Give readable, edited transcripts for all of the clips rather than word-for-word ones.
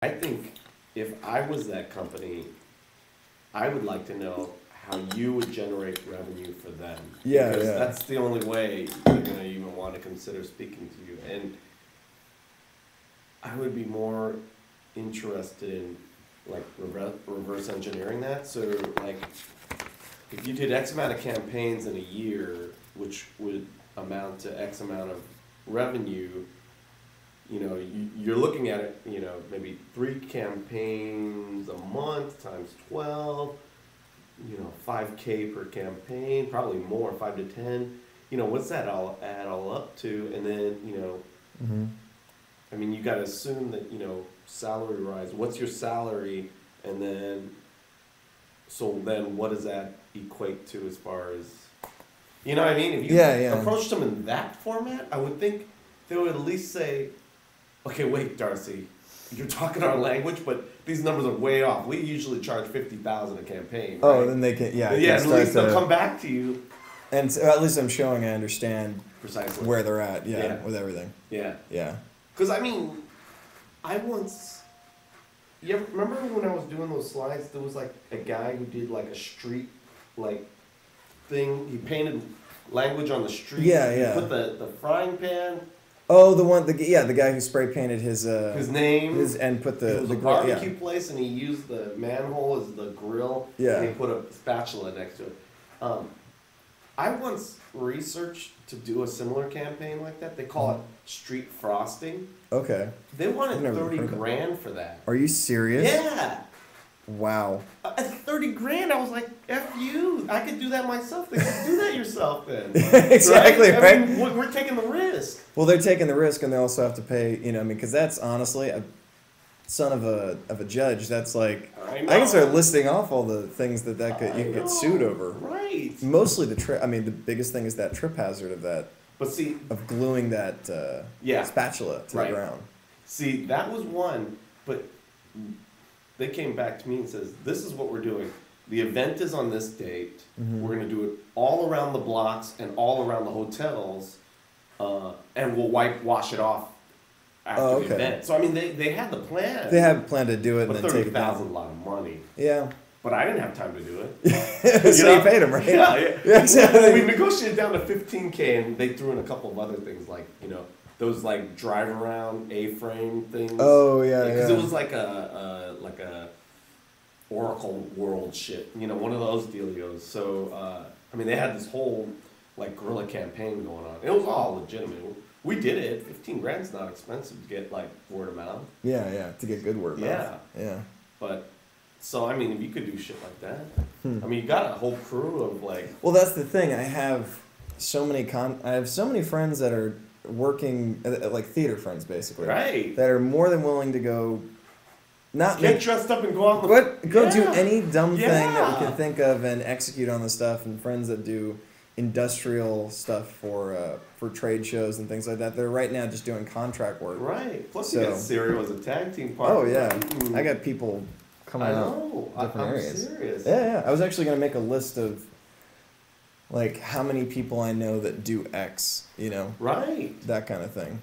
I think if I was that company, I would like to know how you would generate revenue for them. Yeah, Because yeah. that's the only way they're gonna even want to consider speaking to you. And I would be more interested in like reverse engineering that. So like, if you did X amount of campaigns in a year, which would amount to X amount of revenue, you know, you're looking at it, you know, maybe 3 campaigns a month times 12, you know, 5K per campaign, probably more, 5 to 10. You know, what's that all add all up to? And then, you know, Mm-hmm. I mean, you got to assume that, you know, salary rise. What's your salary? And then, so then what does that equate to as far as, you know what I mean? If you approached them in that format, I would think they would at least say, okay, wait, Darcy, you're talking our language, but these numbers are way off. We usually charge $50,000 a campaign. Right? Oh, then they can, yeah. Yeah, at least they'll come back to you. And so at least I'm showing I understand Precisely where they're at, Yeah. with everything. Yeah. Yeah. Because, I mean, you ever remember when I was doing those slides, there was like a guy who did like a street, like, thing. He painted language on the street. Yeah, He yeah. put the frying pan, Oh, the guy who spray painted his name. and put It was a grill, barbecue place, and he used the manhole as the grill. Yeah. And he put a spatula next to it. I once researched to do a similar campaign like that. They call it street frosting. Okay. They wanted I've never 30 heard of that. grand for that. Are you serious? Yeah. Wow. At 30 grand, I was like, F you. I could do that myself. They could do that yourself then. Exactly, right? I mean, we're taking the risk. Well, they're taking the risk, and they also have to pay. You know, I mean, because that's honestly a son of a judge. That's like I can start listing off all the things that you could get sued over. Right. Mostly the trip. I mean, the biggest thing is that trip hazard of that. But see, of gluing that spatula to the ground. See, that was one, but they came back to me and says, this is what we're doing. The event is on this date. Mm-hmm. We're going to do it all around the blocks and all around the hotels, and we'll wash it off after the event. So, I mean, they had the plan. They had a plan to do it but and then take it down. $30,000 is a lot of money. Yeah. But I didn't have time to do it. So you paid them, right? Yeah, exactly. We negotiated down to $15K, and they threw in a couple of other things like, you know, those like drive around A-frame things. Oh yeah, because it was like a Oracle World shit, you know, one of those dealios. So I mean, they had this whole like guerrilla campaign going on. It was all legitimate. We did it. 15 grand's not expensive to get like word of mouth. Yeah, to get good word of mouth. Yeah. But so I mean, if you could do shit like that, I mean, you got a whole crew of like. Well, that's the thing. I have so many friends that are working like theater friends basically. Right. That are more than willing to go. Not get dressed up and go out. Go do any dumb thing that we can think of and execute on the stuff. And friends that do industrial stuff for trade shows and things like that. They're right now just doing contract work. Right. Plus, you got Serial as a tag team partner. Oh yeah, I got people coming out different areas. Serious. Yeah. I was actually gonna make a list of like how many people I know that do X. You know. Right. That kind of thing.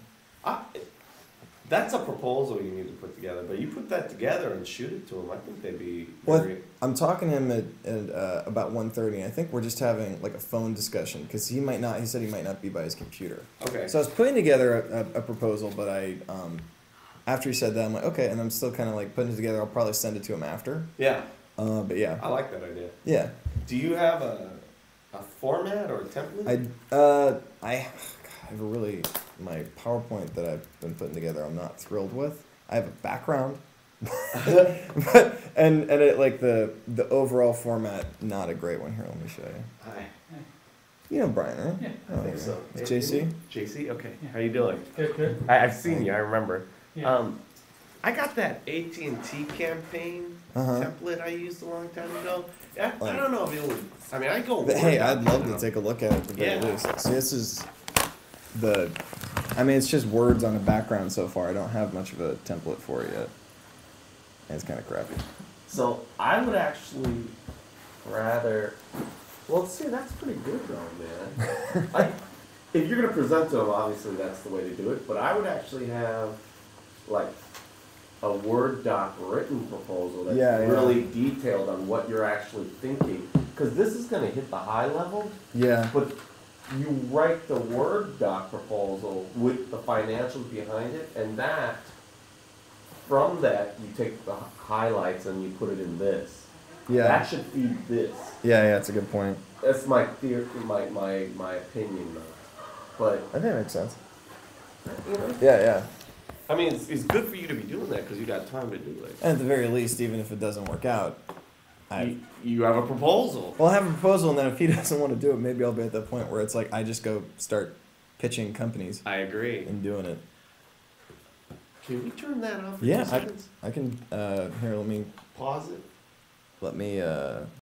That's a proposal you need to put together, but you put that together and shoot it to them. I think they'd be. Well, I'm talking to him at about 1:30, and I think we're just having like a phone discussion because he might not. He said he might not be by his computer. Okay. So I was putting together a proposal, but after he said that, I'm like, okay, and I'm still kind of like putting it together. I'll probably send it to him after. Yeah. But yeah. I like that idea. Yeah. Do you have a format or a template? I have a really my PowerPoint that I've been putting together. I'm not thrilled with. I have a background, but and it like the overall format not a great one. Here, let me show you. Hi. You know Brian, right? Yeah, I think so. It's JC. JC, okay. Yeah. How you doing? Good. I've seen you. I remember. Yeah. I got that AT&T campaign template I used a long time ago. I don't know if it would. I mean, I go. Hey, I'd love to take a look at it at the very least. See, this is it's just words on a background so far. I don't have much of a template for it yet. And it's kind of crappy. So I would actually rather. Well, see, that's pretty good though, man. If you're gonna present to them, obviously that's the way to do it. But I would actually have like a Word doc written proposal that's Yeah, yeah. really detailed on what you're actually thinking. Because this is going to hit the high level, Yeah. but you write the Word doc proposal with the financials behind it, and that, from that, you take the highlights and you put it in this. Yeah. That should feed this. Yeah, that's a good point. That's my theory, my opinion, though. But I think that makes sense. you know, Yeah. I mean, it's good for you to be doing that because you got time to do it. And at the very least, even if it doesn't work out, You have a proposal. Well, I have a proposal, and then if he doesn't want to do it, maybe I'll be at that point where it's like I just go start pitching companies. I agree. And doing it. Can we turn that off for 2 Yeah, seconds? I can. Here, let me Pause it. let me